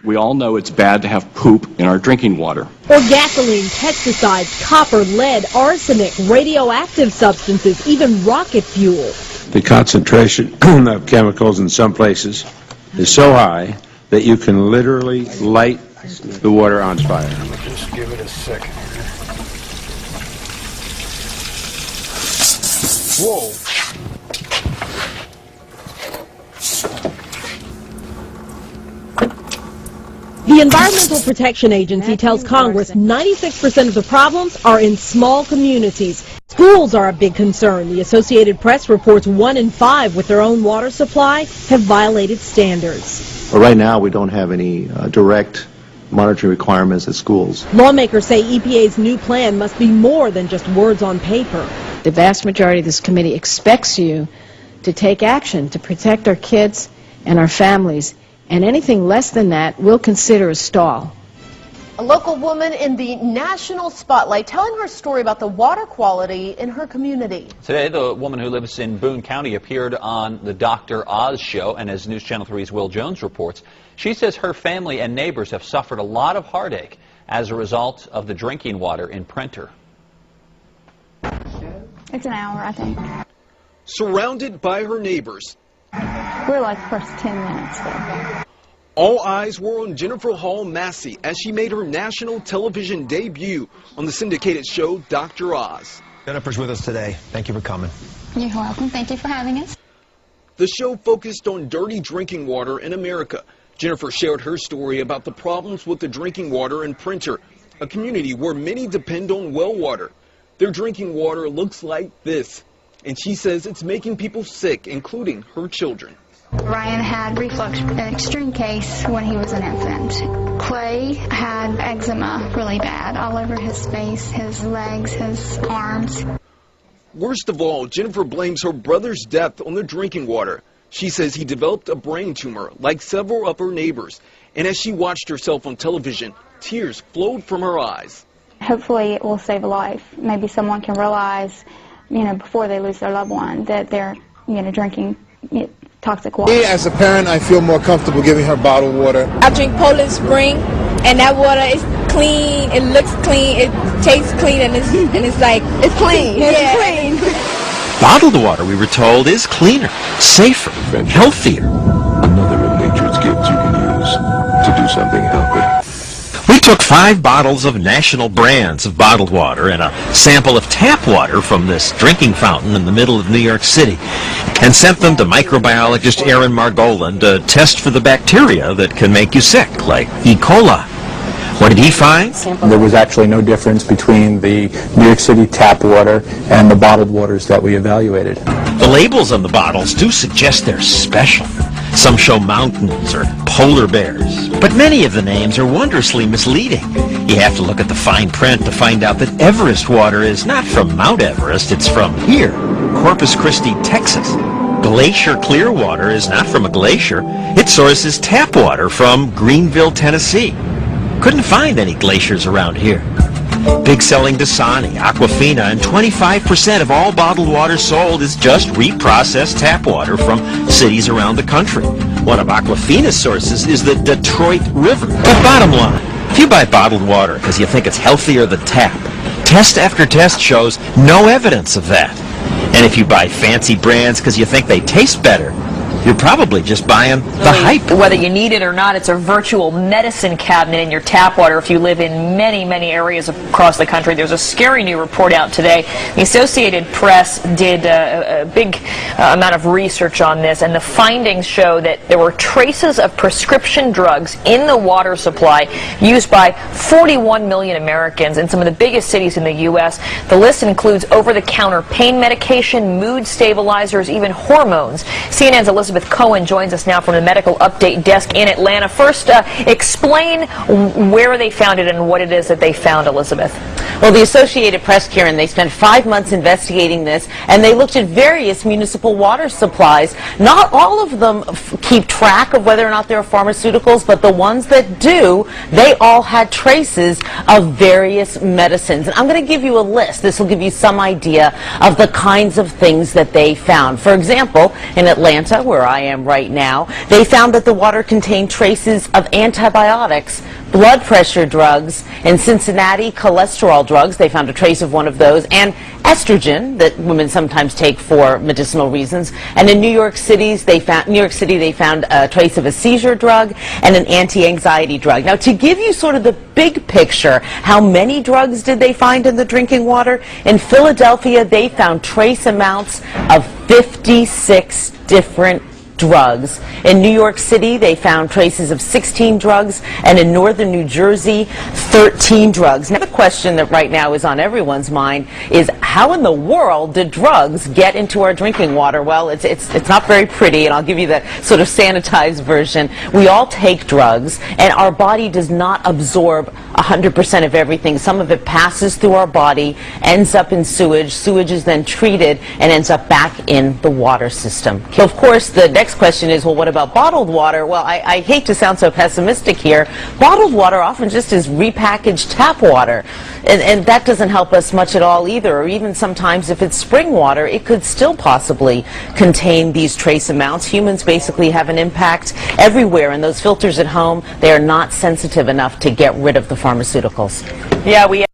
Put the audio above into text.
We all know it's bad to have poop in our drinking water. Or gasoline, pesticides, copper, lead, arsenic, radioactive substances, even rocket fuel. The concentration of chemicals in some places is so high that you can literally light the water on fire. Just give it a second. Whoa. The Environmental Protection Agency tells Congress 96% of the problems are in small communities. Schools are a big concern. The Associated Press reports 1 in 5 with their own water supply have violated standards. Right now, we don't have any direct monitoring requirements at schools. Lawmakers say EPA's new plan must be more than just words on paper. The vast majority of this committee expects you to take action to protect our kids and our families, and anything less than that we'll consider a stall. A local woman in the national spotlight telling her story about the water quality in her community. Today, the woman who lives in Boone County appeared on the Dr. Oz show, and as News Channel 3's Will Jones reports, she says her family and neighbors have suffered a lot of heartache as a result of the drinking water in Printer. It's an hour, I think. Surrounded by her neighbors. We're like the first 10 minutes there. All eyes were on Jennifer Hall Massey as she made her national television debut on the syndicated show Dr. Oz. Jennifer's with us today. Thank you for coming. You're welcome. Thank you for having us. The show focused on dirty drinking water in America. Jennifer shared her story about the problems with the drinking water in Printer, a community where many depend on well water. Their drinking water looks like this, and she says it's making people sick, including her children. Ryan had reflux, an extreme case when he was an infant. Clay had eczema really bad all over his face, his legs, his arms. Worst of all, Jennifer blames her brother's death on the drinking water. She says he developed a brain tumor like several of her neighbors. And as she watched herself on television, tears flowed from her eyes. Hopefully it will save a life. Maybe someone can realize, before they lose their loved one, that they're, drinking toxic water. Me, as a parent, I feel more comfortable giving her bottled water. I drink Poland Spring, and that water is clean, it looks clean, it tastes clean, and it's like... It's clean. Yeah. It's clean. Bottled water, we were told, is cleaner, safer, healthier. Another of nature's gifts you can use to do something healthy. We took 5 bottles of national brands of bottled water and a sample of tap water from this drinking fountain in the middle of New York City and sent them to microbiologist Aaron Margolin to test for the bacteria that can make you sick, like E. coli. What did he find? There was actually no difference between the New York City tap water and the bottled waters that we evaluated. The labels on the bottles do suggest they're special. Some show mountains or polar bears, but many of the names are wondrously misleading. You have to look at the fine print to find out that Everest water is not from Mount Everest, it's from here, Corpus Christi, Texas. Glacier Clearwater is not from a glacier, its source is tap water from Greenville, Tennessee. Couldn't find any glaciers around here. Big selling Dasani, Aquafina, and 25% of all bottled water sold is just reprocessed tap water from cities around the country. One of Aquafina's sources is the Detroit River. But bottom line, if you buy bottled water because you think it's healthier than tap, test after test shows no evidence of that. And if you buy fancy brands because you think they taste better, you're probably just buying the hype. Whether you need it or not, it's a virtual medicine cabinet in your tap water if you live in many, many areas across the country. There's a scary new report out today. The Associated Press did a big amount of research on this, and the findings show that there were traces of prescription drugs in the water supply used by 41 million Americans in some of the biggest cities in the U.S. The list includes over-the-counter pain medication, mood stabilizers, even hormones. CNN's Elizabeth Cohen joins us now from the Medical Update Desk in Atlanta. First, explain where they found it and what it is that they found, Elizabeth. Well, the Associated Press, Karen, they spent 5 months investigating this, and they looked at various municipal water supplies. Not all of them keep track of whether or not there are pharmaceuticals, but the ones that do, they all had traces of various medicines. And I'm going to give you a list. This will give you some idea of the kinds of things that they found. For example, in Atlanta, where I am right now, they found that the water contained traces of antibiotics, blood pressure drugs. In Cincinnati, cholesterol drugs. They found a trace of one of those, and estrogen that women sometimes take for medicinal reasons. And in New York City, they found a trace of a seizure drug and an anti-anxiety drug. Now, to give you sort of the big picture, how many drugs did they find in the drinking water? In Philadelphia, they found trace amounts of 56 different drugs. In New York City, they found traces of 16 drugs, and in northern New Jersey, 13 drugs. Now, the question that right now is on everyone's mind is, how in the world did drugs get into our drinking water? Well, it's not very pretty, and I'll give you the sort of sanitized version. We all take drugs, and our body does not absorb 100% of everything. Some of it passes through our body, ends up in sewage. Sewage is then treated and ends up back in the water system. Of course, the next question is, well, what about bottled water? Well, I hate to sound so pessimistic here. Bottled water often just is repackaged tap water, and that doesn't help us much at all either. Or even sometimes if it's spring water, it could still possibly contain these trace amounts. Humans basically have an impact everywhere, and those filters at home, they are not sensitive enough to get rid of the pharmaceuticals. Yeah, we